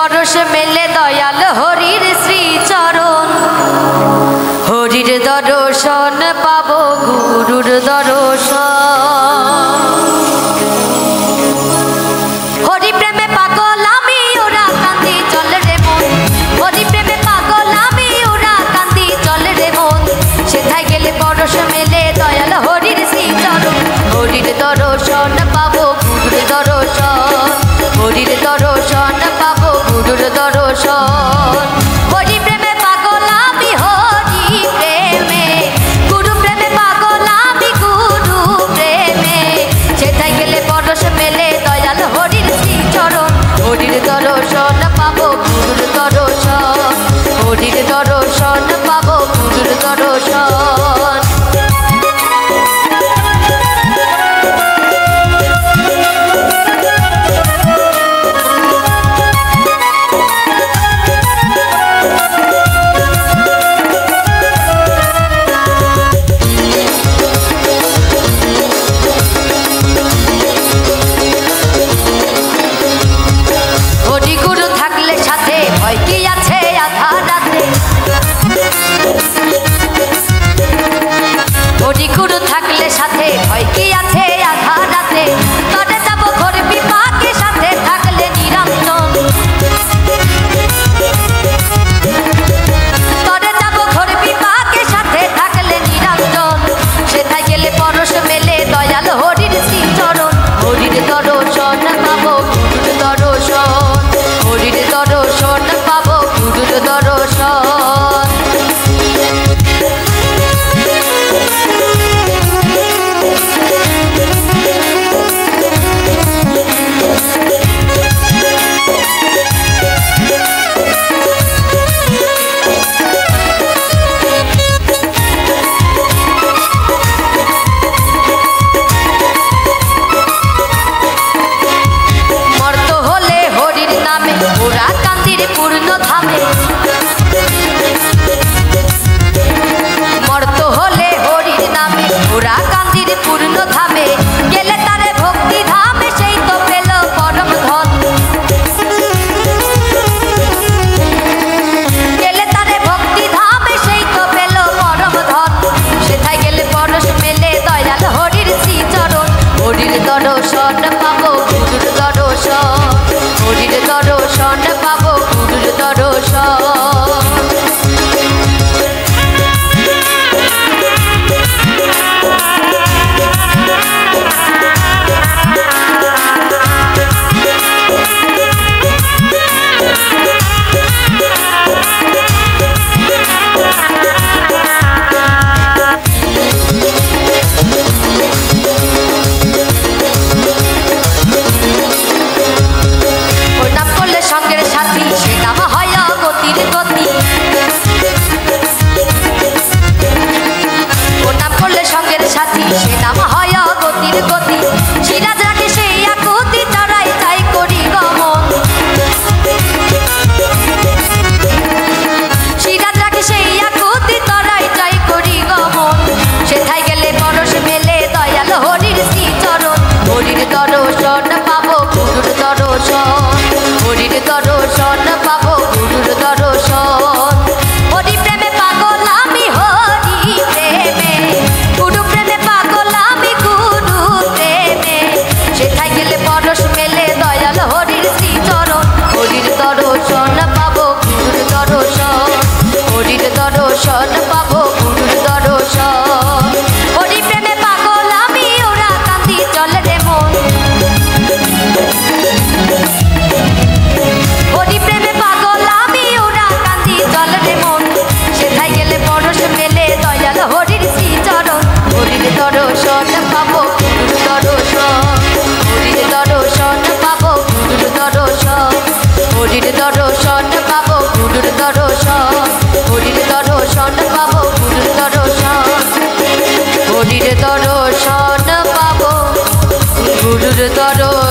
পরশ মেলে দয়াল হরির শ্রীচরণ। হরির দর্শন পাবো গুরুর দর্শন। হরি প্রেমে পাগল আমি ওরা কান্দি চল রে মন। হরি প্রেমে পাগল আমি ওরা কান্দি চল রে মন। সেথায় গেলে পরশ মেলে দয়াল হরির শ্রীচরণ। হরির দর্শন পাবো গুরুর দর্শন। হরির দর্শন পাবো গুরুর দর্শন। হরি প্রেমে পাগল আমি হরি প্রেমে। গুরু প্রেমে পাগল আমি গুরু প্রেমে। সেথায় গেলে পরশ মেলে দয়াল হরির শ্রীচরণ। হরির দর্শন পাবো গুরুর দর্শন। হরির দর্শন পাবো গুরুর দর্শন। হরিগুরু থাকলে সাথে ভয় কি আছে আধা রাতে। তরে যাব ঘোর বিপাকে সাথে থাকলে নিরঞ্জন। তরে যাব ঘোর বিপাকে সাথে থাকলে নিরঞ্জন। সেথায় গেলে পরশ মেলে দয়াল হরির শ্রীচরণ। হরির দর্শন পাবো গুরুর দর্শন। হরির দর্শন পাবো গুরুর দর্শন। ওরা কান্দির পূর্ণ ধামে। মর্ত হলে হরির নামে ওরা কান্দির পূর্ণ ধামে। গেলে তারে ভক্তি ধামে সেই তো পেল পরম ধন। গেলে তারে ভক্তি ধামে সেই তো পেল পরম ধন। সেথায় গেলে পরশ মেলে দয়াল হরির শ্রীচরণ। হরির দর্শন পাবো গুরুর দর্শন। হরির দর্শন পাবো গুরুর দর্শন। সঙ্গের সাথী সে নাম হয় গতির গতি। ও নাম করলে সঙ্গের সাথী সে নাম হয় গতির গতি। সিরাজ রাখে সেই আকুতি তারাই তাই করি গমন। সিরাজ রাখে সেই আকুতি তারাই তাই করি গমন। সেথায় গেলে পরশ মেলে দয়াল হরির শ্রীচরণ। হরির দর্শন পাবো গুরুর দর্শন। হরির দর্শন পাবো গুরুর দর্শন। হরি প্রেমে পাগল আমি হরি প্রেমে। গুরু প্রেমে পাগল আমি গুরু প্রেমে। সেথায় গেলে পরশ মেলে দয়াল হরির শ্রীচরণ। হরির দর্শন পাবো গুরুর দর্শন। হরির দর্শন পাবো গুরুর দর্শন। হরি প্রেমে পাগল আমি ওরা কান্দি চল রে মন। হরি প্রেমে পাগল আমি ওরা কান্দি চল রে মন। সেথায় গেলে পরশ মেলে দয়াল হরির শ্রীচরণ। হরির দর্শন পাবো গুরুর দর্শন। হরির দর্শন পাবো গুরুর দর্শন। হরির দর্শন পাবো গুরুর দর্শন। হরির দর্শন পাবো গুরুর দর্শন। হরির দর্শন পাবো গুরুর দর্শন।